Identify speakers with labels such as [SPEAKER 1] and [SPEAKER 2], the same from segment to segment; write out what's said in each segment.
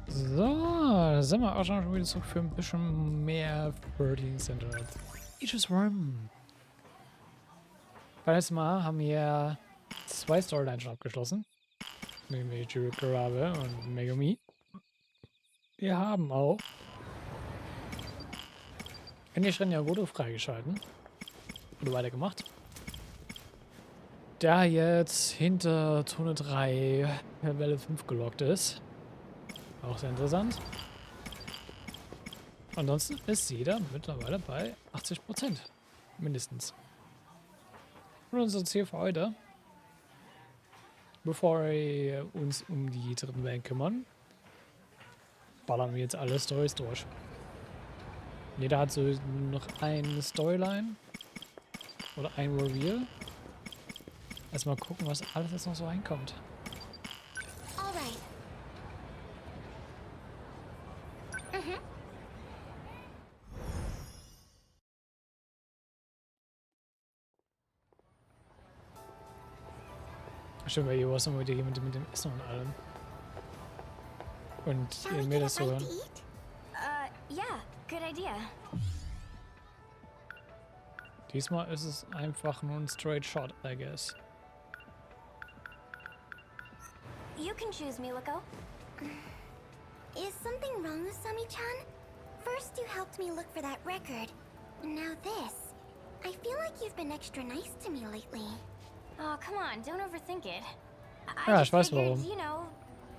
[SPEAKER 1] So, da sind wir auch schon wieder zurück für ein bisschen mehr 13 Sentinels. Aegis Worm. Letztes Mal haben wir 2 Storylines schon abgeschlossen. Nämlich habe und Megumi. Wir haben auch Endlich, wieder freigeschalten. Oder weitergemacht. Der jetzt hinter Zone 3 Welle 5 gelockt ist. Auch sehr interessant. Ansonsten ist jeder mittlerweile bei 80%. Mindestens. Und unser Ziel für heute, bevor wir uns um die dritten Wellen kümmern, ballern wir jetzt alle Storys durch. Jeder hat so noch eine Storyline oder ein Reveal. Erstmal gucken, was alles jetzt noch so reinkommt. Stimmt, weil hier war es noch mit dem Essen und allem. Und ihr mir das so.
[SPEAKER 2] Yeah, good idea.
[SPEAKER 1] Diesmal ist es einfach nur ein straight shot, I guess.
[SPEAKER 2] You can choose, Miwako. Is something wrong with Sami-chan? First you helped me look for that record. Now this. I feel like you've been extra nice to me lately. Oh, come on, don't overthink it.
[SPEAKER 1] Ja, ich weiß warum.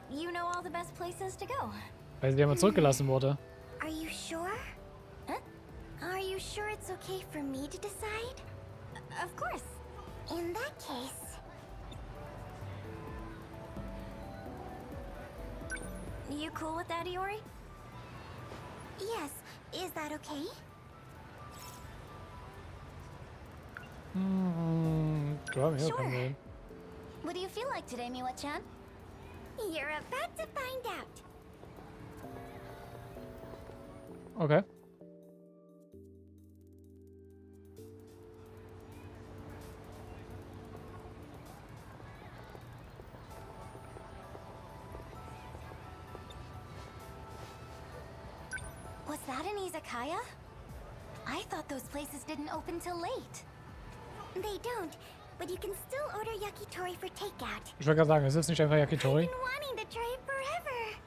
[SPEAKER 2] You know all the best places to go.
[SPEAKER 1] Weil sie einmal zurückgelassen wurde.
[SPEAKER 2] Are you sure? Huh? Are you sure it's okay for me to decide? Of course. In that case... You cool with that, Iori? Yes. Is that okay?
[SPEAKER 1] Sure.
[SPEAKER 2] What do you feel like today, Miwa-chan? You're about to find out.
[SPEAKER 1] Okay.
[SPEAKER 2] Was that an izakaya? I thought those places didn't open till late. They don't, but you can still order yakitori for takeout.
[SPEAKER 1] Ich wollte gerade sagen, es ist nicht einfach Yakitori.
[SPEAKER 2] I've been wanting to try it forever.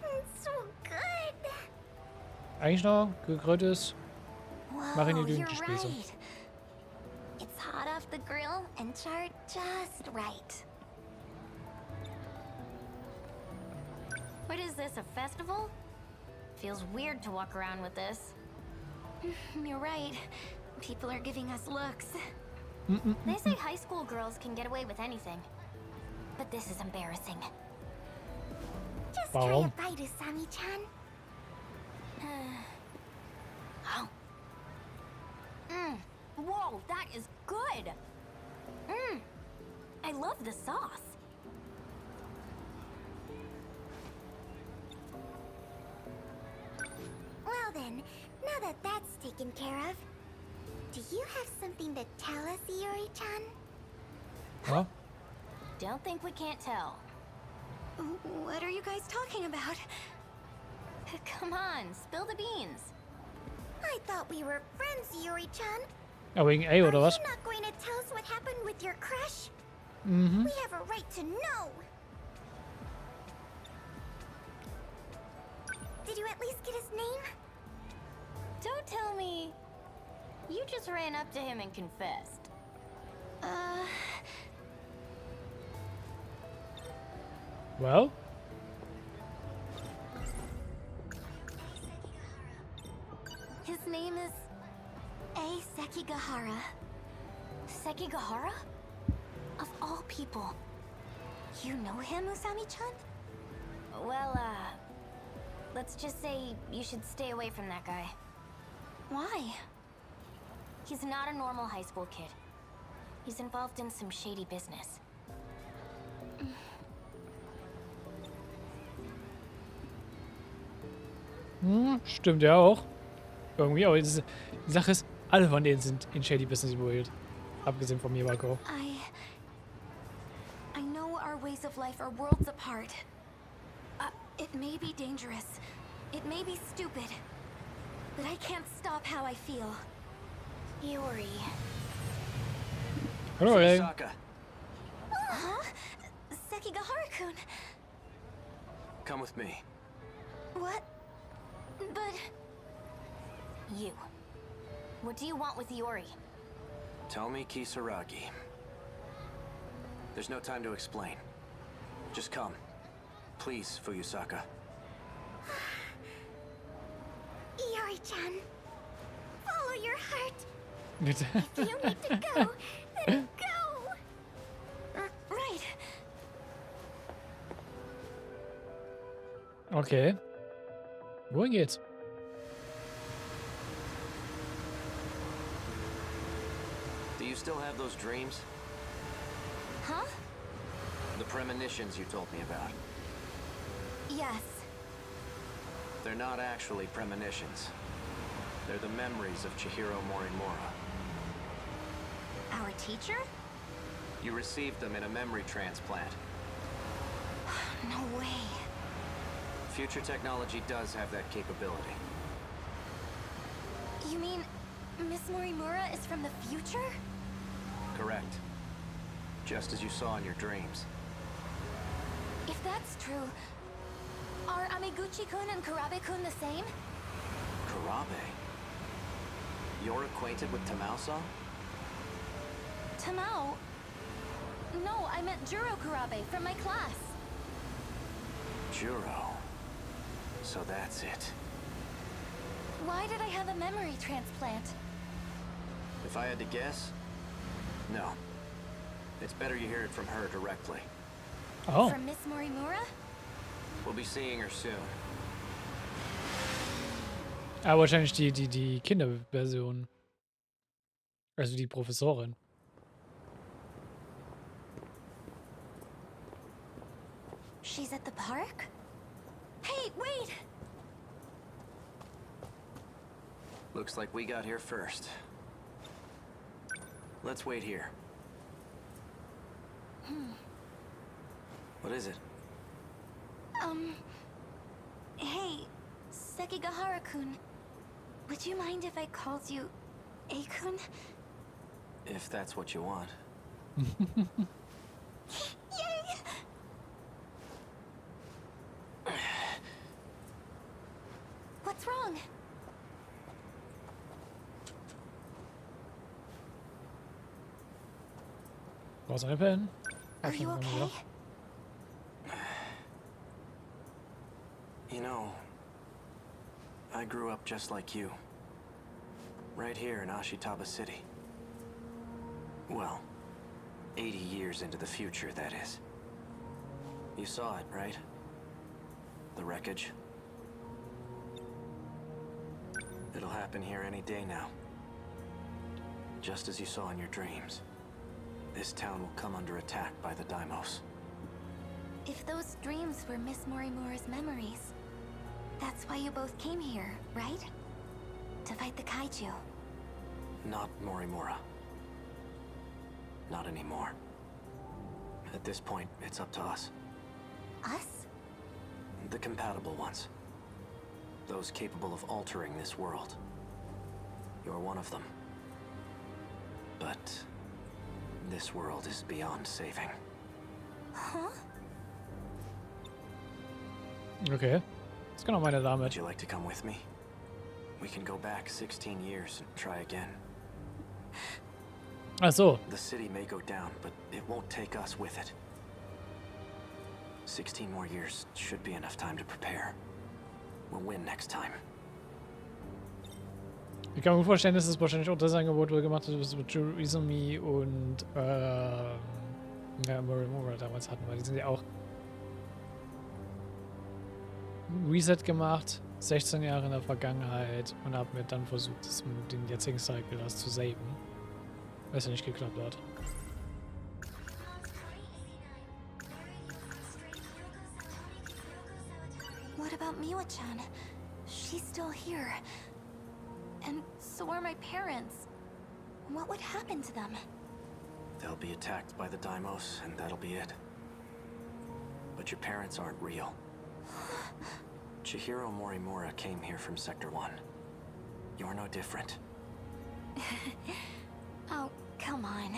[SPEAKER 2] It's so good.
[SPEAKER 1] Eigentlich noch gegrilltes
[SPEAKER 2] Whoa,
[SPEAKER 1] Marinade-Spieße.
[SPEAKER 2] right. It's hot off the grill and charred just right. What is this, a festival? Feels weird to walk around with this. You're right. People are giving us looks. They say high school girls can get away with anything. But this is embarrassing. Just try a bite, Usami-chan. Oh. Whoa, that is good. I love the sauce. Well then, now that that's taken care of, do you have something to tell us, Iori-chan?
[SPEAKER 1] Huh?
[SPEAKER 2] Don't think we can't tell. What are you guys talking about? Come on, spill the beans. I thought we were friends, Iori-chan.
[SPEAKER 1] Ja, wegen A oder was?
[SPEAKER 2] Are you not going to tell us what happened with your crush?
[SPEAKER 1] Mhm.
[SPEAKER 2] We have a right to know. Did you at least get his name? Don't tell me. You just ran up to him and confessed.
[SPEAKER 1] Well?
[SPEAKER 2] His name is Sekigahara. Sekigahara? Of all people. You know him, Usami-chan? Well, let's just say you should stay away from that guy. Why? He's not a normal high school kid. He's involved in some shady business.
[SPEAKER 1] Stimmt ja auch. Irgendwie, aber die Sache ist, alle von denen sind in Shady Business involviert. Abgesehen von Miwako.
[SPEAKER 2] I know our ways of of life are worlds apart. It may be dangerous. It may be stupid. But I can't stop how I feel. Yuri.
[SPEAKER 1] Hallo, ey.
[SPEAKER 3] Saka,
[SPEAKER 2] Huh? Sekigahara-kun.
[SPEAKER 3] come with me.
[SPEAKER 2] What? But... You. What do you want with Yuri?
[SPEAKER 3] Tomi Kisaragi. There's no time to explain. Just come. Please, Fuyusaka.
[SPEAKER 2] Yuri-chan. Follow your heart.
[SPEAKER 1] Bitte.
[SPEAKER 2] If you need to go, then go. Right.
[SPEAKER 1] Okay. Wohin geht's?
[SPEAKER 3] Do you still have those dreams?
[SPEAKER 2] Huh?
[SPEAKER 3] The premonitions you told me about.
[SPEAKER 2] Yes.
[SPEAKER 3] They're not actually premonitions. They're the memories of Chihiro Morimura.
[SPEAKER 2] Our teacher?
[SPEAKER 3] You received them in a memory transplant.
[SPEAKER 2] No way.
[SPEAKER 3] Future technology does have that capability.
[SPEAKER 2] You mean Miss Morimura is from the future?
[SPEAKER 3] Correct. Just as you saw in your dreams.
[SPEAKER 2] If that's true, are Amiguchi-kun and Karabe-kun the same?
[SPEAKER 3] Karabe? You're acquainted with Tamao-san?
[SPEAKER 2] Tamao? No, I meant Juro Karabe from my class.
[SPEAKER 3] Juro. So that's it.
[SPEAKER 2] Why did I have a memory transplant?
[SPEAKER 3] If I had to guess, no. It's better you hear it from her directly.
[SPEAKER 1] Oh.
[SPEAKER 2] From Miss Morimura?
[SPEAKER 3] We'll be seeing her soon.
[SPEAKER 1] Ah, wahrscheinlich die Kinderversion. Also die Professorin.
[SPEAKER 2] She's at the park? Hey, wait!
[SPEAKER 3] Looks like we got here first. Let's wait here. What is it?
[SPEAKER 2] Hey, Sekigahara-kun. Would you mind if I called you A-kun?
[SPEAKER 3] If that's what you want.
[SPEAKER 2] Yay! What's wrong?
[SPEAKER 1] Was eine Pen?
[SPEAKER 2] Are you okay?
[SPEAKER 3] You know, I grew up just like you. Right here in Ashitaba City. Well, 80 years into the future, that is. You saw it, right? The wreckage. It'll happen here any day now. Just as you saw in your dreams. This town will come under attack by the Daimos.
[SPEAKER 2] If those dreams were Miss Morimura's memories, that's why you both came here, right? To fight the kaiju.
[SPEAKER 3] Not Morimura. Not anymore. At this point, it's up to us.
[SPEAKER 2] Us?
[SPEAKER 3] The compatible ones. Those capable of altering this world. You're one of them. But this world is beyond saving.
[SPEAKER 2] Huh?
[SPEAKER 1] Okay. Was kann auch meine Dame.
[SPEAKER 3] Would you like to come with me? We can go back 16 years and try again.
[SPEAKER 1] Ach so.
[SPEAKER 3] The city may go down, but it won't take us with it. 16 more years should be enough time to prepare. We'll win next time.
[SPEAKER 1] Ich kann mir vorstellen, dass es wahrscheinlich auch das Angebot wohl gemacht hat, was mit Izumi und ja, Morimura damals hatten, weil die sind ja auch Reset gemacht, 16 Jahre in der Vergangenheit und haben mir dann versucht, das mit den jetzigen Cycle das zu saven. Was ja nicht geklappt hat.
[SPEAKER 2] What about Miwa-chan? She's still here. And so are my parents. What would happen to them?
[SPEAKER 3] They'll be attacked by the Daimos, and that'll be it. your parents aren't real. Chihiro Morimura came here from Sector 1. You're no different.
[SPEAKER 2] Oh, come on.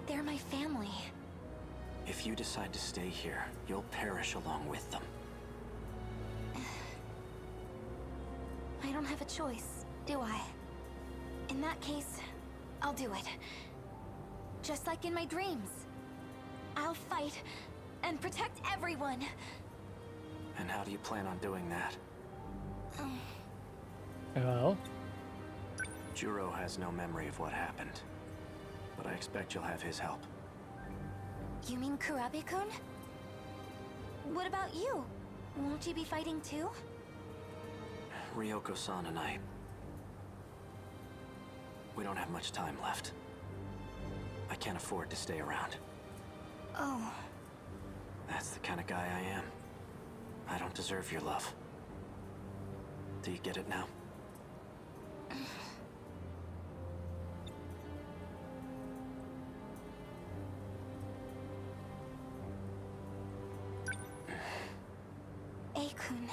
[SPEAKER 2] They're my family.
[SPEAKER 3] If you decide to stay here, you'll perish along with them.
[SPEAKER 2] I don't have a choice, do I? In that case, I'll do it. Just like in my dreams. I'll fight and protect everyone.
[SPEAKER 3] And how do you plan on doing that?
[SPEAKER 1] Well,
[SPEAKER 3] Juro has no memory of what happened, but I expect you'll have his help.
[SPEAKER 2] You mean Kurabe-kun? What about you? Won't you be fighting too?
[SPEAKER 3] Ryoko-san and I... we don't have much time left. I can't afford to stay around.
[SPEAKER 2] Oh.
[SPEAKER 3] That's the kind of guy I am. I don't deserve your love. Do you get it now?
[SPEAKER 2] Ei-kun.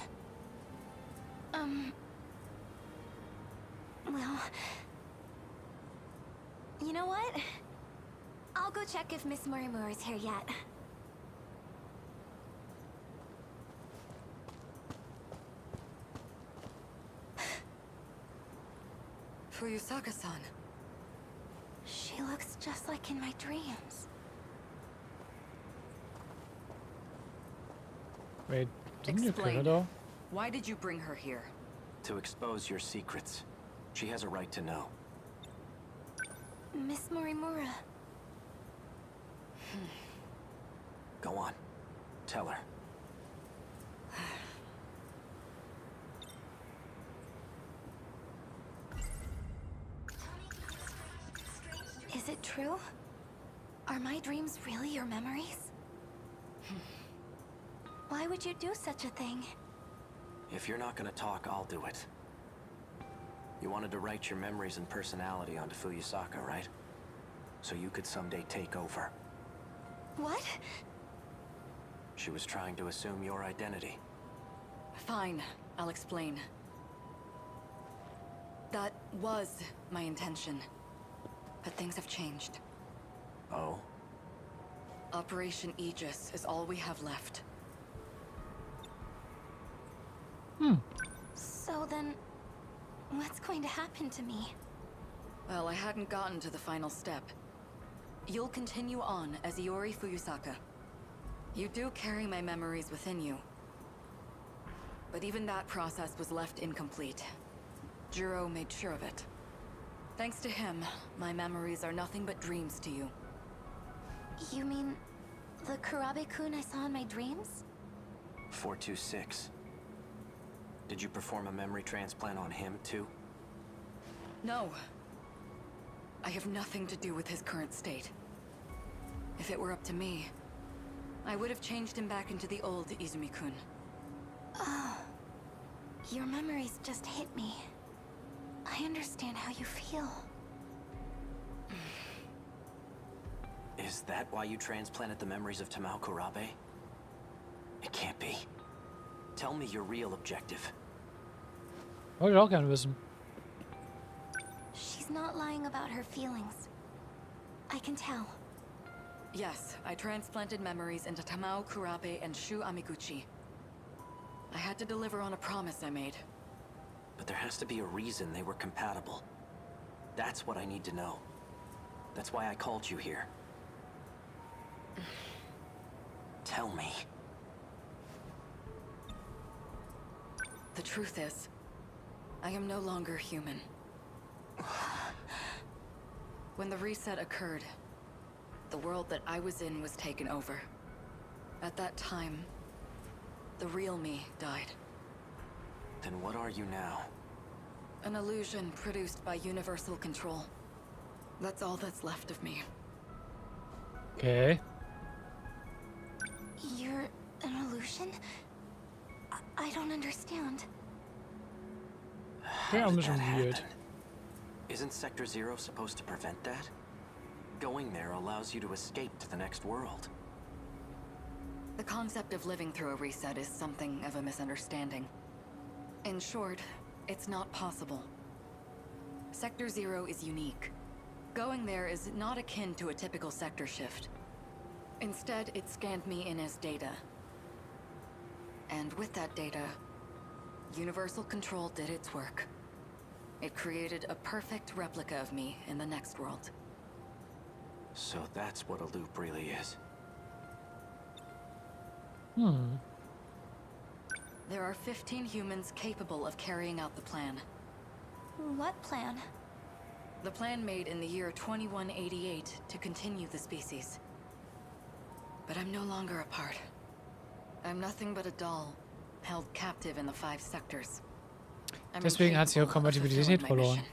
[SPEAKER 2] Well... You know what? I'll go check if Miss Morimura's here yet.
[SPEAKER 4] Fuyusaka-san.
[SPEAKER 2] She looks just like in my dreams.
[SPEAKER 1] wait, didn't you
[SPEAKER 4] Explain.
[SPEAKER 1] kill her though?
[SPEAKER 4] Why did you bring her here?
[SPEAKER 3] To expose your secrets. She has a right to know.
[SPEAKER 2] Miss Morimura.
[SPEAKER 3] Go on. Tell her.
[SPEAKER 2] Is it true? Are my dreams really your memories? Why would you do such a thing?
[SPEAKER 3] If you're not gonna talk, I'll do it. You wanted to write your memories and personality onto Fuyusaka, right? So you could someday take over.
[SPEAKER 2] What?
[SPEAKER 3] She was trying to assume your identity.
[SPEAKER 4] Fine, I'll explain. That was my intention. But things have changed.
[SPEAKER 3] Oh?
[SPEAKER 4] Operation Aegis is all we have left.
[SPEAKER 2] So then, what's going to happen to me?
[SPEAKER 4] Well, I hadn't gotten to the final step. You'll continue on as Iori Fuyusaka. You do carry my memories within you. But even that process was left incomplete. Juro made sure of it. Thanks to him, my memories are nothing but dreams to you.
[SPEAKER 2] You mean the Kurabe-kun I saw in my dreams?
[SPEAKER 3] 426. Did you perform a memory transplant on him, too?
[SPEAKER 4] No. I have nothing to do with his current state. If it were up to me, I would have changed him back into the old Izumi-kun.
[SPEAKER 2] Oh. Your memories just hit me. I understand how you feel.
[SPEAKER 3] Is that why you transplanted the memories of Tamao Kurabe? It can't be. Tell me your real objective.
[SPEAKER 1] Wollte ich auch gerne wissen.
[SPEAKER 2] She's not lying about her feelings. I can tell.
[SPEAKER 4] Yes, I transplanted memories into Tamao Kurabe and Shu Amiguchi. I had to deliver on a promise I made.
[SPEAKER 3] But there has to be a reason they were compatible. That's what I need to know. That's why I called you here. Tell me.
[SPEAKER 4] The truth is, I am no longer human. When the reset occurred, the world that I was in was taken over. At that time, the real me died.
[SPEAKER 3] Then what are you now?
[SPEAKER 4] An illusion produced by universal control. That's all that's left of me.
[SPEAKER 1] Okay.
[SPEAKER 2] You're an illusion? I don't understand.
[SPEAKER 3] How
[SPEAKER 1] Ja, ein
[SPEAKER 3] did
[SPEAKER 1] bisschen
[SPEAKER 3] that
[SPEAKER 1] weird.
[SPEAKER 3] happen? Isn't Sector 0 supposed to prevent that? Going there allows you to escape to the next world.
[SPEAKER 4] The concept of living through a reset is something of a misunderstanding. In short, it's not possible. Sector 0 is unique. Going there is not akin to a typical sector shift. Instead, it scanned me in as data. And with that data, Universal Control did its work. It created a perfect replica of me in the next world.
[SPEAKER 3] So that's what a loop really is.
[SPEAKER 4] There are 15 humans capable of carrying out the plan.
[SPEAKER 2] What plan?
[SPEAKER 4] The plan made in the year 2188 to continue the species. But I'm no longer a part. I'm nothing but a doll, held captive in the 5 sectors. I'm
[SPEAKER 1] Deswegen hat sie auch
[SPEAKER 4] incapable of
[SPEAKER 1] Kompatibilität
[SPEAKER 4] fulfilling my
[SPEAKER 1] verloren.
[SPEAKER 4] mission.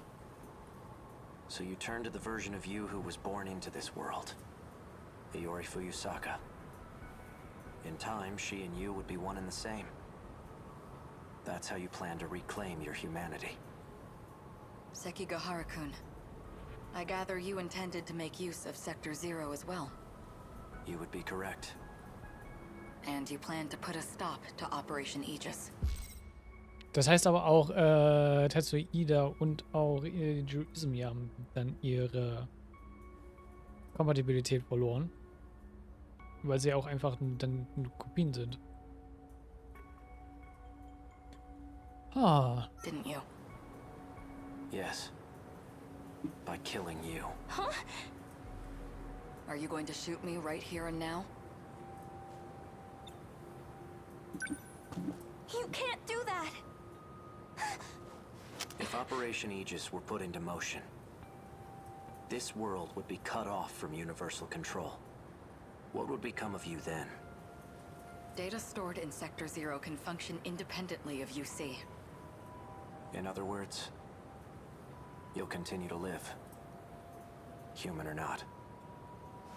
[SPEAKER 3] So you turn to the version of you who was born into this world. Iori Fuyusaka. In time, she and you would be one and the same. That's how you plan to reclaim your humanity.
[SPEAKER 4] Sekigahara-kun, I gather you intended to make use of Sector 0 as well.
[SPEAKER 3] You would be correct.
[SPEAKER 4] And you plan to put a stop to Operation Aegis.
[SPEAKER 1] Das heißt aber auch, Tetsuida und auch Juizumi haben dann ihre Kompatibilität verloren. Weil sie auch einfach dann Kopien sind. Ah.
[SPEAKER 4] Didn't you?
[SPEAKER 3] Yes. By killing you.
[SPEAKER 2] Huh?
[SPEAKER 4] Are you going to shoot me right here and now?
[SPEAKER 2] You can't do that!
[SPEAKER 3] If Operation Aegis were put into motion, this world would be cut off from Universal Control. What would become of you then?
[SPEAKER 4] Data stored in Sector 0 can function independently of UC.
[SPEAKER 3] In other words, you'll continue to live. Human or not.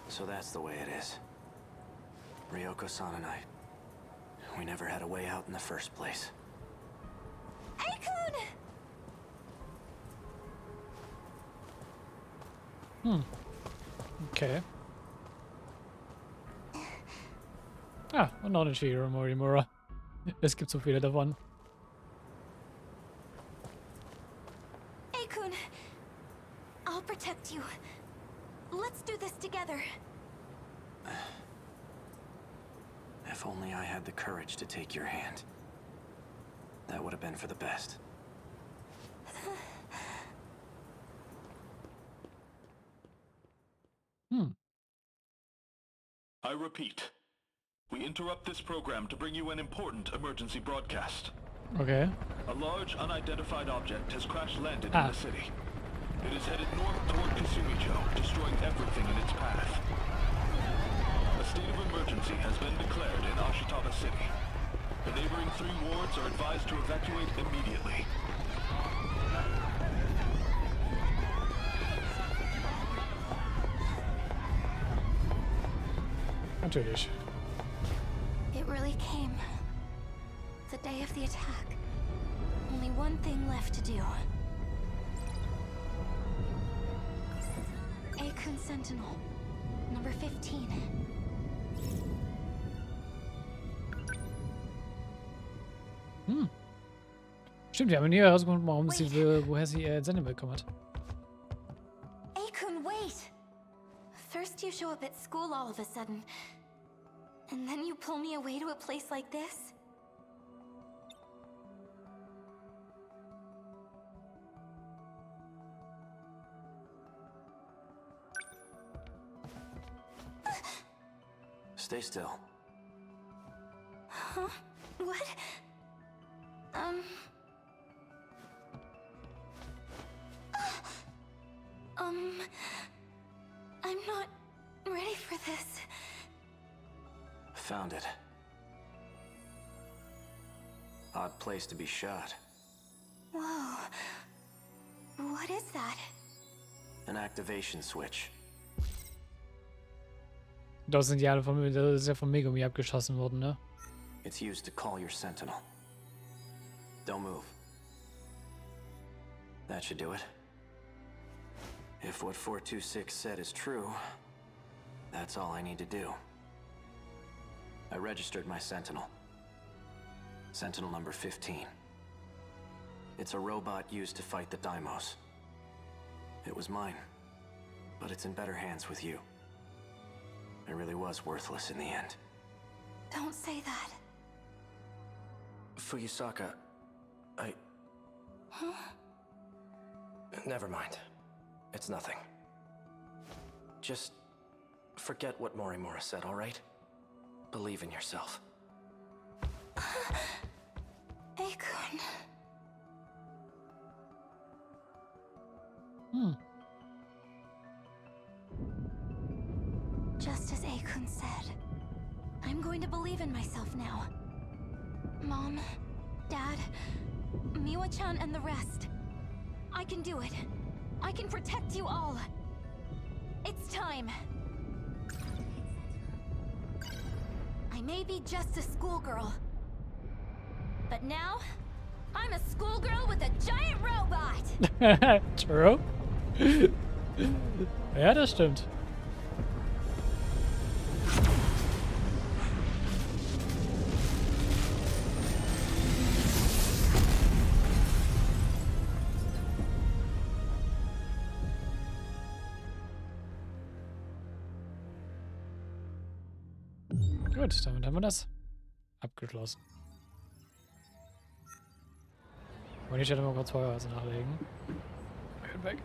[SPEAKER 3] So that's the way it is. Ryoko-san and I, we never had a way out in the first place.
[SPEAKER 2] Aikun!
[SPEAKER 1] Okay. Ah, und noch eine Shiro Morimura. Es gibt so viele davon.
[SPEAKER 2] Aikun! I'll protect you. Let's do this together.
[SPEAKER 3] If only I had the courage to take your hand. That would have been for the best.
[SPEAKER 5] I repeat, we interrupt this program to bring you an important emergency broadcast.
[SPEAKER 1] Okay.
[SPEAKER 5] A large unidentified object has crash-landed in the city. It is headed north toward Kasumicho, destroying everything in its path. A state of emergency has been declared in Ashitaba City. The neighboring 3 wards are advised to evacuate immediately.
[SPEAKER 1] Natürlich.
[SPEAKER 2] It really came. The day of the attack. Only one thing left to do. Aikun Sentinel, number 15.
[SPEAKER 1] Stimmt, wir haben nie herausgefunden, woher sie ihr Sendung bekommen hat.
[SPEAKER 2] Aikun, wait! First you show up at school all of a sudden. And then you pull me away to a place like this?
[SPEAKER 3] Stay still.
[SPEAKER 2] Huh? What? I'm not ready for this.
[SPEAKER 3] Found it. Odd place to be shot.
[SPEAKER 2] Whoa. What is that?
[SPEAKER 3] An activation switch.
[SPEAKER 1] Das sind ja alle von, das ist ja von Megumi abgeschossen worden, ne?
[SPEAKER 3] It's used to call your sentinel. Don't move. That should do it. If what 426 said is true, that's all I need to do. I registered my Sentinel. Sentinel number 15. It's a robot used to fight the Daimos. It was mine, but it's in better hands with you. I really was worthless in the end.
[SPEAKER 2] Don't say that.
[SPEAKER 3] Fuyusaka,
[SPEAKER 2] Huh?
[SPEAKER 3] Never mind. It's nothing. Just forget what Morimura said, all right? Believe in yourself.
[SPEAKER 2] Akun. Just as Akun said, I'm going to believe in myself now. Mom, Dad, Miwa-chan and the rest. I can do it. I can protect you all. It's time. I may be just a schoolgirl, but now I'm a schoolgirl with a giant robot.
[SPEAKER 1] True. Ja, das stimmt. Gut, damit haben wir das abgeschlossen. Und ich hätte mal kurz Feuer nachlegen. Weg.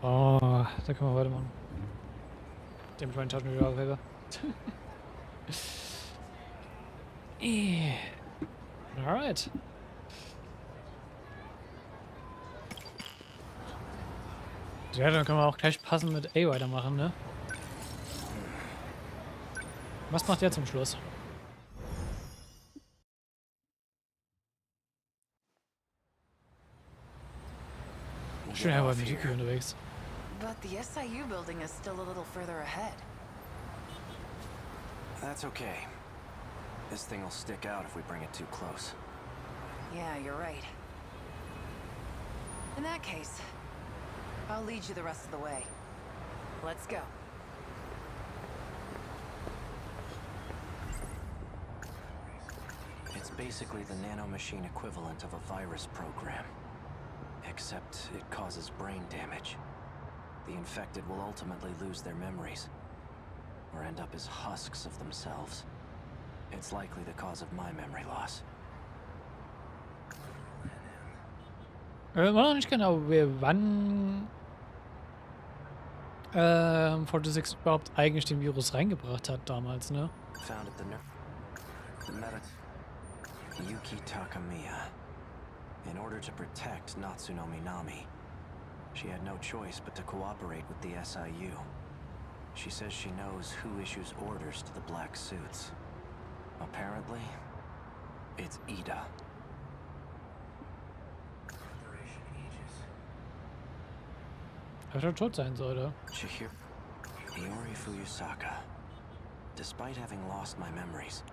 [SPEAKER 1] Oh, da können wir weitermachen. Dem kleinen Taschenpaper. Alright. Ja, dann können wir auch gleich passend mit A weitermachen, ne? Was macht der zum Schluss? Schön, er war mit Yuki unterwegs.
[SPEAKER 4] But the SIU building is still a little further ahead.
[SPEAKER 3] That's okay. This thing will stick out if we bring it too close.
[SPEAKER 4] Yeah, you're right. In that case, I'll lead you the rest of the way. Let's go.
[SPEAKER 3] It's basically the nanomachine equivalent of a virus program. Except it causes brain damage. The infected will ultimately lose their memories, or end up as husks of themselves. It's likely the cause of my memory loss.
[SPEAKER 1] Wir noch nicht genau, wann 46 überhaupt eigentlich den Virus reingebracht hat damals, ne?
[SPEAKER 3] Found at the Yuki Takamiya. In order to protect Natsunomi Nami, she had no choice but to cooperate with the SIU. She says she knows who issues orders to the black suits. Apparently, it's Ida.
[SPEAKER 1] Er wird tot sein sollte.
[SPEAKER 3] Chihiro Iori Fuyusaka. Despite having lost my memories,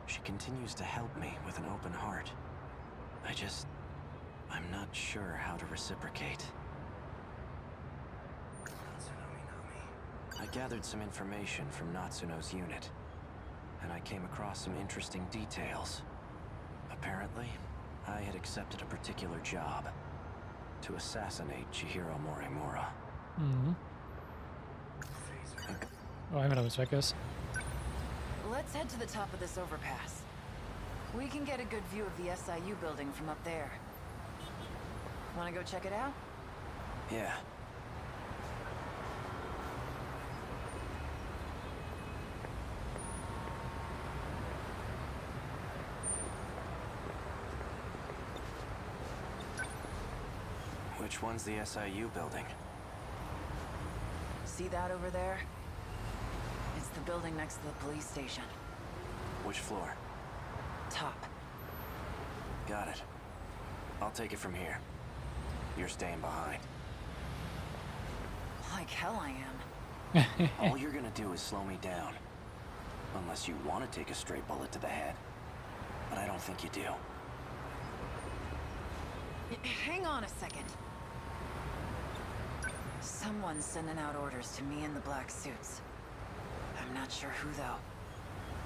[SPEAKER 3] she continues to help me with an open heart. I'm not sure how to reciprocate. I gathered some information from Natsuno's unit, and I came across some interesting details. Apparently, I had accepted a particular job to assassinate Chihiro Morimura.
[SPEAKER 1] Mhm. Oh, einmal damit es weg ist.
[SPEAKER 4] Let's head to the top of this overpass. We can get a good view of the SIU building from up there. Wanna go check it out?
[SPEAKER 3] Yeah. Which one's the SIU building?
[SPEAKER 4] See that over there? It's the building next to the police station.
[SPEAKER 3] Which floor?
[SPEAKER 4] Top.
[SPEAKER 3] Got it. I'll take it from here. You're staying behind.
[SPEAKER 4] Like hell I am.
[SPEAKER 3] All you're gonna do is slow me down. Unless you want to take a straight bullet to the head. But I don't think you do.
[SPEAKER 4] Hang on a second. Someone's sending out orders to me in the black suits. I'm not sure who though.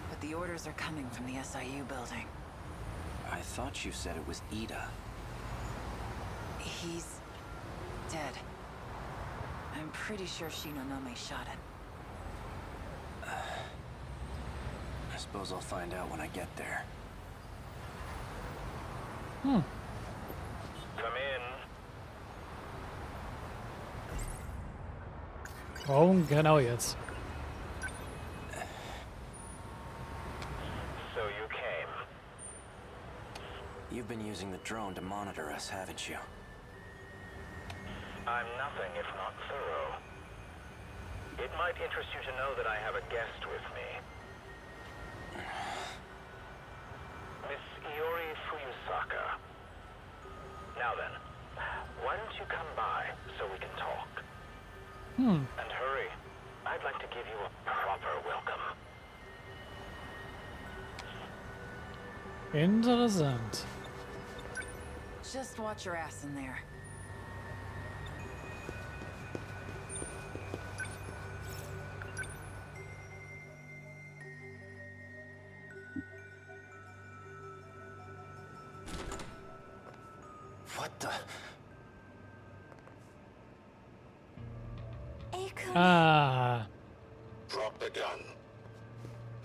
[SPEAKER 4] But the orders are coming from the SIU building.
[SPEAKER 3] I thought you said it was Ida.
[SPEAKER 4] He's dead. I'm pretty sure Shinonome shot him.
[SPEAKER 3] I suppose I'll find out when I get there.
[SPEAKER 5] Come in.
[SPEAKER 1] Warum genau jetzt?
[SPEAKER 5] So you came.
[SPEAKER 3] You've been using the drone to monitor us, haven't you?
[SPEAKER 5] I'm nothing if not thorough. It might interest you to know that I have a guest with me. Miss Iori Fuyusaka. Now then, why don't you come by so we can talk? And hurry. I'd like to give you a proper welcome.
[SPEAKER 1] Interessant.
[SPEAKER 4] Just watch your ass in there.
[SPEAKER 3] What the?
[SPEAKER 1] Ah,
[SPEAKER 5] Drop the gun.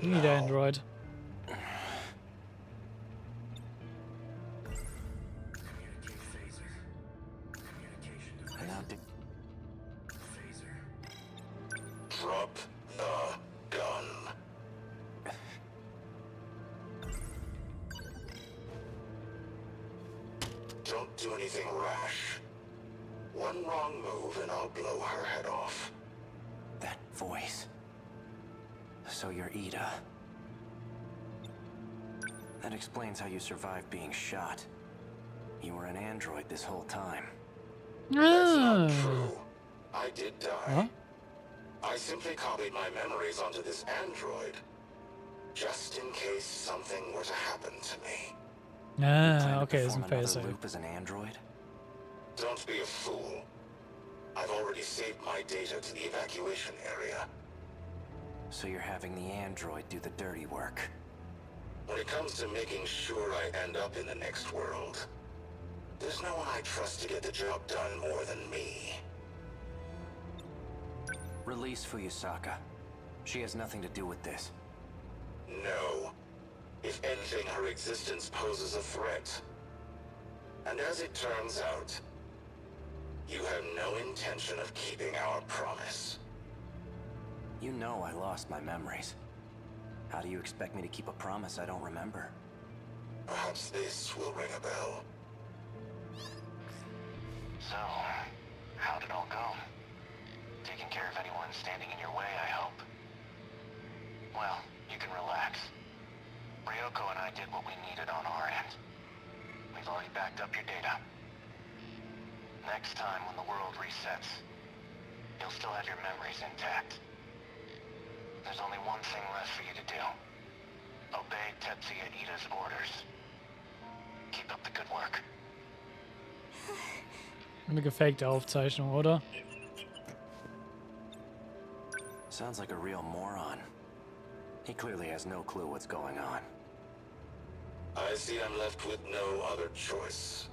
[SPEAKER 1] wieder Android.
[SPEAKER 5] Drop the gun. Don't do anything rash. One wrong move and I'll blow her head off.
[SPEAKER 3] That voice. So you're Ida. That explains how you survived being shot. You were an android this whole time.
[SPEAKER 5] That's not
[SPEAKER 1] Ah.
[SPEAKER 5] true. I did die.
[SPEAKER 1] Huh?
[SPEAKER 5] I simply copied my memories onto this android. Just in case something were to happen to me.
[SPEAKER 3] Plan
[SPEAKER 1] Ah,
[SPEAKER 3] to
[SPEAKER 1] okay, ist
[SPEAKER 3] perform
[SPEAKER 1] ein
[SPEAKER 3] another
[SPEAKER 1] Failsafe.
[SPEAKER 3] loop as an android?
[SPEAKER 5] Don't be a fool. I've already saved my data to the evacuation area.
[SPEAKER 3] So you're having the android do the dirty work.
[SPEAKER 5] When it comes to making sure I end up in the next world, there's no one I trust to get the job done more than me.
[SPEAKER 3] Release Fuyusaka. She has nothing to do with this.
[SPEAKER 5] No. If anything, her existence poses a threat. And as it turns out, you have no intention of keeping our promise.
[SPEAKER 3] You know I lost my memories. How do you expect me to keep a promise I don't remember?
[SPEAKER 5] Perhaps this will ring a bell.
[SPEAKER 3] So, how'd it all go? Taking care of anyone standing in your way, I hope. Well, you can relax. Ryoko and I did what we needed on our end. We've already backed up your data. Next time when the world resets, you'll still have your memories intact. There's only one thing left for you to do. Obey Tetsuya Ida's orders. Keep up the good work.
[SPEAKER 1] Eine gefakte Aufzeichnung, oder?
[SPEAKER 3] Sounds like a real moron. He clearly has no clue what's going on.
[SPEAKER 6] I see I'm left with no other choice.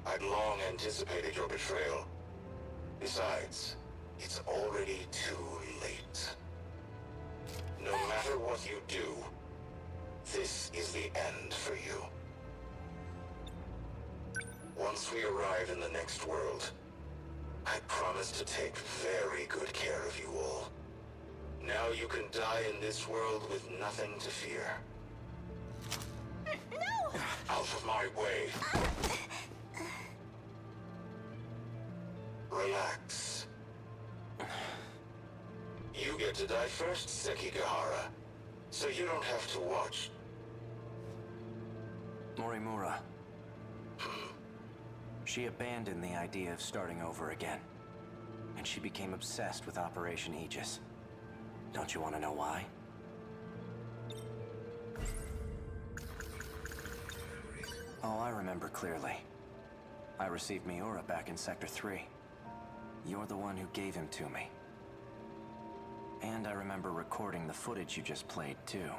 [SPEAKER 6] I'd long anticipated your betrayal. Besides, it's already too late. No matter what you do, this is the end for you. Once we arrive in the next world, I promise to take very good care of you all. Now you can die in this world with nothing to fear.
[SPEAKER 2] No!
[SPEAKER 6] Out of my way. Relax. You get to die first, Sekigahara, so you don't have to watch.
[SPEAKER 3] Morimura. She abandoned the idea of starting over again. And she became obsessed with Operation Aegis. Don't you want to know why? Oh, I remember clearly. I received Miura back in Sector 3. You're the one who gave him to me. And I remember recording the footage you just played, too.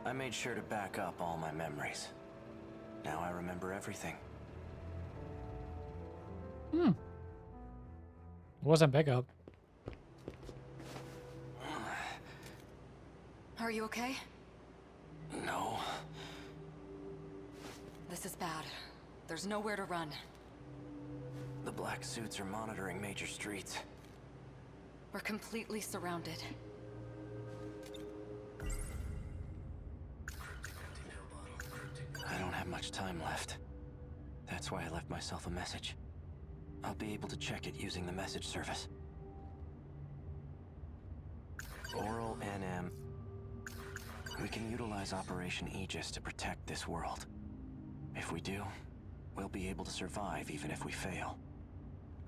[SPEAKER 3] I made sure to back up all my memories. Now I remember everything.
[SPEAKER 1] Wasn't backup.
[SPEAKER 4] Are you okay?
[SPEAKER 3] No.
[SPEAKER 4] This is bad. There's nowhere to run.
[SPEAKER 3] The black suits are monitoring major streets.
[SPEAKER 4] We're completely surrounded.
[SPEAKER 3] I don't have much time left. That's why I left myself a message. I'll be able to check it using the message service. Oral NM. We can utilize Operation Aegis to protect this world. If we do, we'll be able to survive even if we fail.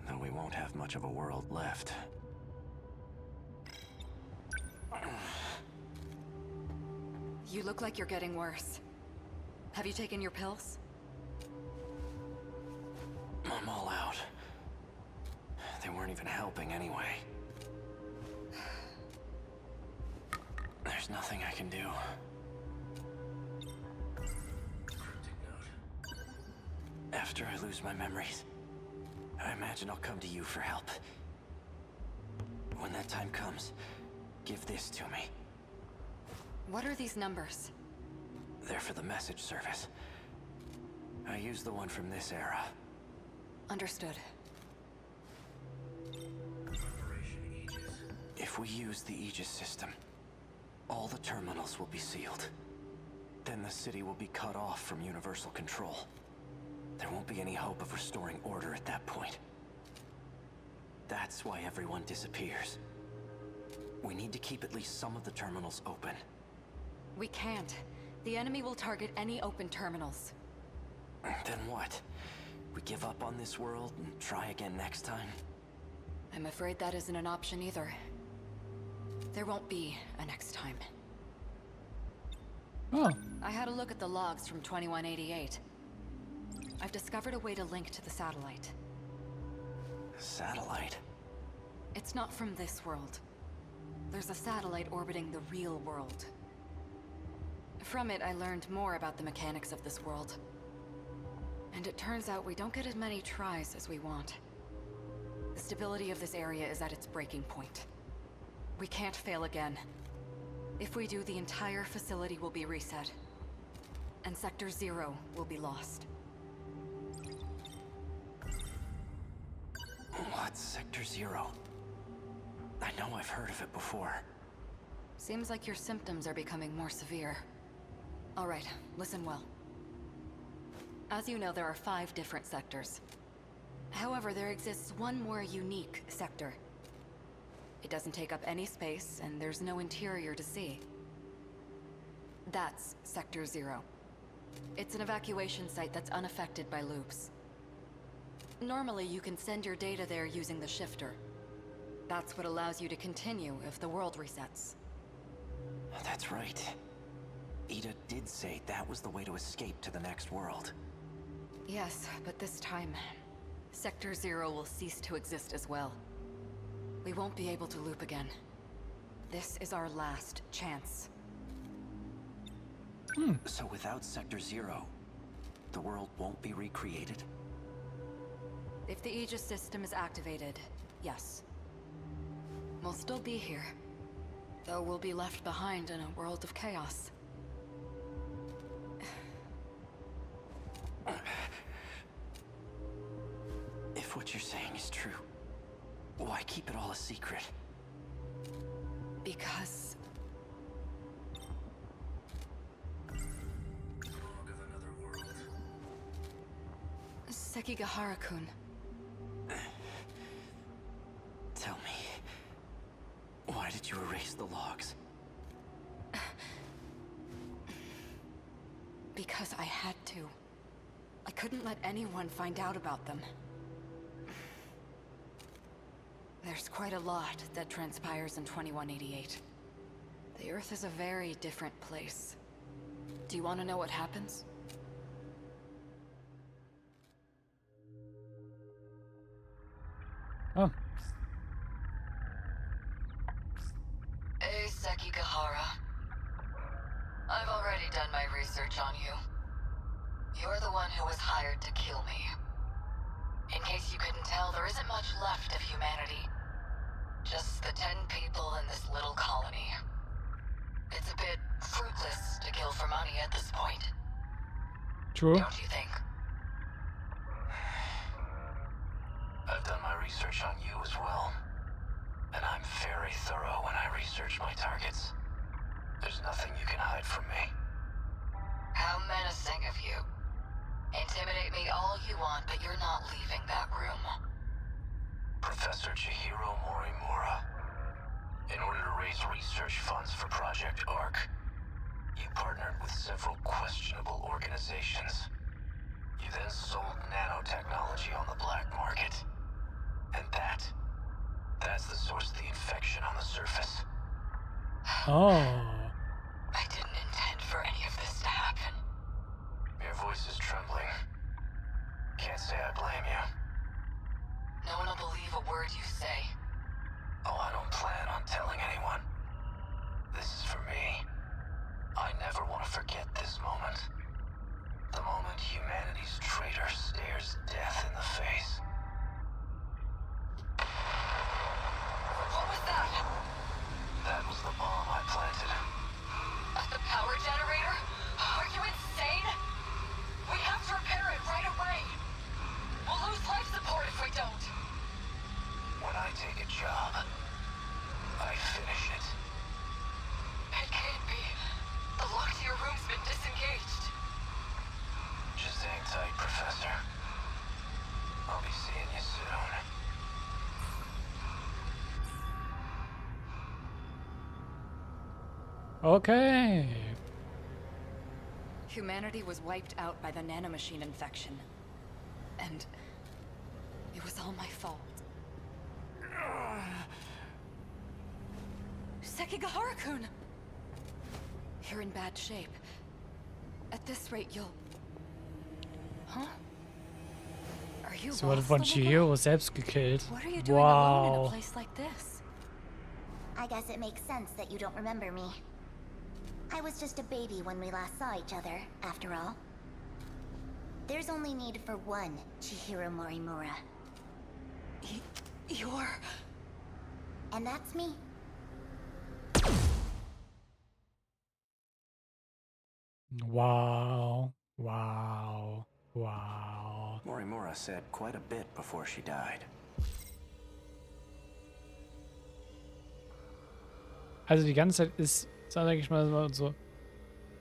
[SPEAKER 3] Though we won't have much of a world left.
[SPEAKER 4] You look like you're getting worse. Have you taken your pills?
[SPEAKER 3] I'm all out. They weren't even helping anyway. There's nothing I can do. After I lose my memories, I imagine I'll come to you for help. When that time comes, give this to me.
[SPEAKER 4] What are these numbers?
[SPEAKER 3] They're for the message service. I use the one from this era.
[SPEAKER 4] Understood.
[SPEAKER 3] If we use the Aegis system, all the terminals will be sealed. Then the city will be cut off from universal control. There won't be any hope of restoring order at that point. That's why everyone disappears. We need to keep at least some of the terminals open.
[SPEAKER 4] We can't. The enemy will target any open terminals.
[SPEAKER 3] Then what? We give up on this world and try again next time?
[SPEAKER 4] I'm afraid that isn't an option either. There won't be a next time.
[SPEAKER 1] Oh,
[SPEAKER 4] I had a look at the logs from 2188. I've discovered a way to link to the satellite.
[SPEAKER 3] Satellite?
[SPEAKER 4] It's not from this world. There's a satellite orbiting the real world. From it, I learned more about the mechanics of this world. And it turns out we don't get as many tries as we want. The stability of this area is at its breaking point. We can't fail again. If we do, the entire facility will be reset. And Sector 0 will be lost.
[SPEAKER 3] What's Sector 0? I know I've heard of it before.
[SPEAKER 4] Seems like your symptoms are becoming more severe. All right, listen well. As you know, there are 5 different sectors. However, there exists one more unique sector. It doesn't take up any space, and there's no interior to see. That's Sector 0. It's an evacuation site that's unaffected by loops. Normally, you can send your data there using the shifter. That's what allows you to continue if the world resets.
[SPEAKER 3] That's right. Ida did say that was the way to escape to the next world.
[SPEAKER 4] Yes, but this time, Sector 0 will cease to exist as well. We won't be able to loop again. This is our last chance.
[SPEAKER 3] So without Sector 0, the world won't be recreated?
[SPEAKER 4] If the Aegis system is activated, yes. We'll still be here, though we'll be left behind in a world of chaos.
[SPEAKER 3] If what you're saying is true, why keep it all a secret?
[SPEAKER 4] Because... Sekigahara-kun.
[SPEAKER 3] Tell me, why did you erase the logs?
[SPEAKER 4] Because I had to. I couldn't let anyone find out about them. There's quite a lot that transpires in 2188. The Earth is a very different place. Do you want to know what happens?
[SPEAKER 1] Oh.
[SPEAKER 4] Hey, Sekigahara. I've already done my research on you. You're the one who was hired to kill me. In case you couldn't tell, there isn't much left of humanity. Just the 10 people in this little colony. It's a bit fruitless to kill for money at this point.
[SPEAKER 1] True.
[SPEAKER 4] Don't you think?
[SPEAKER 6] I've done my research on you as well. And I'm very thorough when I research my targets. There's nothing you can hide from me.
[SPEAKER 4] How menacing of you. Intimidate me all you want, but you're not leaving that room.
[SPEAKER 6] Professor Chihiro Morimura. In order to raise research funds for Project ARC, you partnered with several questionable organizations. You then sold nanotechnology on the black market. And that's the source of the infection on the surface.
[SPEAKER 1] Oh.
[SPEAKER 4] I didn't intend for any of this to happen.
[SPEAKER 6] Your voice is trembling. Can't say I blame you.
[SPEAKER 4] No one will believe a word you say.
[SPEAKER 6] Oh, I don't plan on telling anyone. This is for me. I never want to forget this moment. The moment humanity's traitor stares death in the face.
[SPEAKER 4] What was that?
[SPEAKER 6] That was the bomb I planted.
[SPEAKER 4] The power generator? Are you insane? We have to repair it right away. We'll lose life support if we don't.
[SPEAKER 6] When I take a job, I finish it.
[SPEAKER 4] It can't be. The lock to your room's been disengaged.
[SPEAKER 6] Just hang tight, Professor. I'll be seeing you soon.
[SPEAKER 1] Okay.
[SPEAKER 4] Humanity was wiped out by the nanomachine infection. And it was all my fault. Sekigahara-kun! You're in bad shape. At this rate, you'll... Huh? Are you
[SPEAKER 1] Sie wurde
[SPEAKER 4] lost,
[SPEAKER 1] von
[SPEAKER 4] little girl?
[SPEAKER 1] Chihiro selbst gekillt.
[SPEAKER 4] What are you doing alone in a
[SPEAKER 1] Wow.
[SPEAKER 4] place like this?
[SPEAKER 2] I guess it makes sense that you don't remember me. I was just a baby when we last saw each other, after all. There's only need for one Chihiro Morimura.
[SPEAKER 4] You're...
[SPEAKER 2] And that's me.
[SPEAKER 1] Wow. Wow. Wow.
[SPEAKER 3] Morimura said quite a bit before she died.
[SPEAKER 1] Also die ganze Zeit ist, sag ich mal, so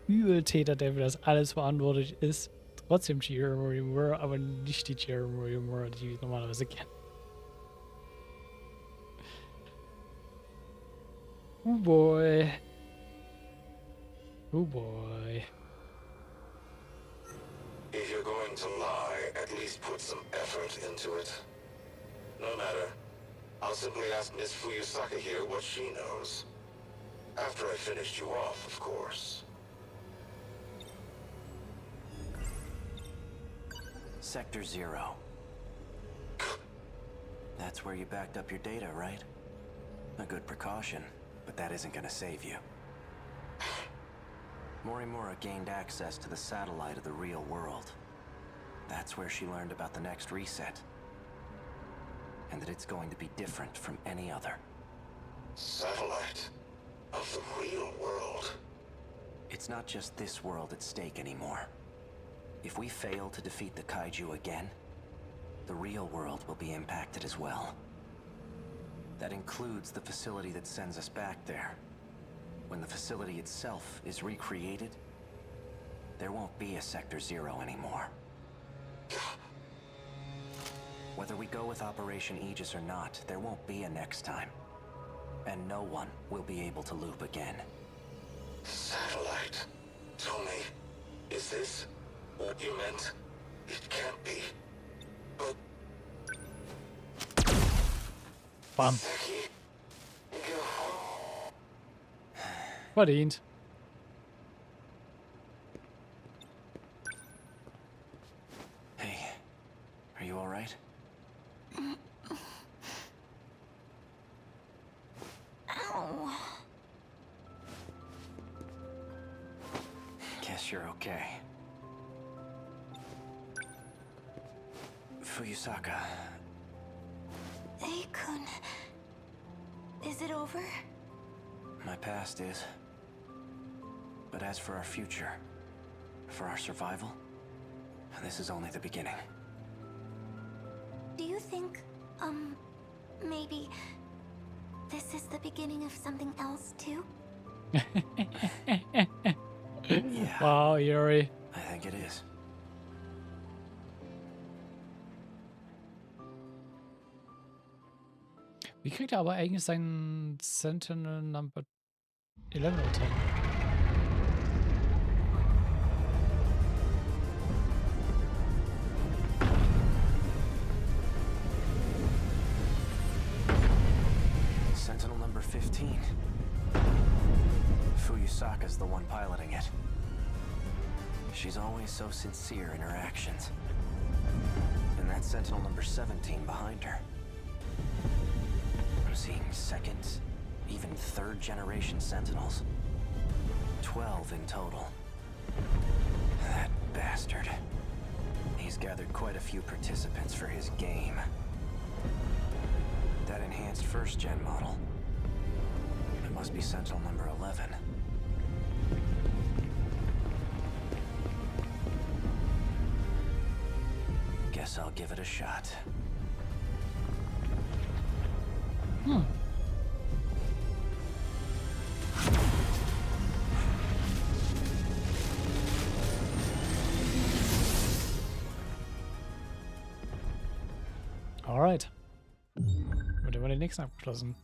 [SPEAKER 1] Übeltäter, der für das alles verantwortlich ist. Trotzdem Chihiro Morimura, aber nicht die Chihiro Morimura, die wir normalerweise kennen. Oh boy. Oh boy.
[SPEAKER 6] If you're going to lie, at least put some effort into it. No matter. I'll simply ask Miss Fuyusaka here what she knows. After I finished you off, of course.
[SPEAKER 3] Sector 0. That's where you backed up your data, right? A good precaution, but that isn't gonna save you. Morimura gained access to the satellite of the real world. That's where she learned about the next reset. And that it's going to be different from any other.
[SPEAKER 6] Satellite of the real world.
[SPEAKER 3] It's not just this world at stake anymore. If we fail to defeat the kaiju again, the real world will be impacted as well. That includes the facility that sends us back there. When the facility itself is recreated, there won't be a Sector 0 anymore. Whether we go with Operation Aegis or not, there won't be a next time. And no one will be able to loop again.
[SPEAKER 6] Satellite. Tell me, is this what you meant? It can't be. But...
[SPEAKER 1] Bam.
[SPEAKER 6] Seki, go.
[SPEAKER 1] Verdient.
[SPEAKER 3] Hey, are you all right?
[SPEAKER 2] Ow.
[SPEAKER 3] Guess you're okay. Fuyusaka.
[SPEAKER 2] Hey-kun. Is it over?
[SPEAKER 3] My past is. But as for our future, for our survival, this is only the beginning.
[SPEAKER 2] Do you think, maybe this is the beginning of something else too?
[SPEAKER 3] Yeah,
[SPEAKER 1] Wow, Yuri.
[SPEAKER 3] I think it is.
[SPEAKER 1] Wie kriegt er aber eigentlich seinen Sentinel Number 11 oder 10?
[SPEAKER 3] Sentinel number 15. Fuyusaka's the one piloting it. She's always so sincere in her actions. And that's Sentinel number 17 behind her. I'm seeing second, even third generation Sentinels. 12 in total. That bastard. He's gathered quite a few participants for his game. That enhanced first-gen model. It must be Sentinel number 11. Guess I'll give it a shot.
[SPEAKER 1] Alright. Wird immer den nächsten abgeschlossen.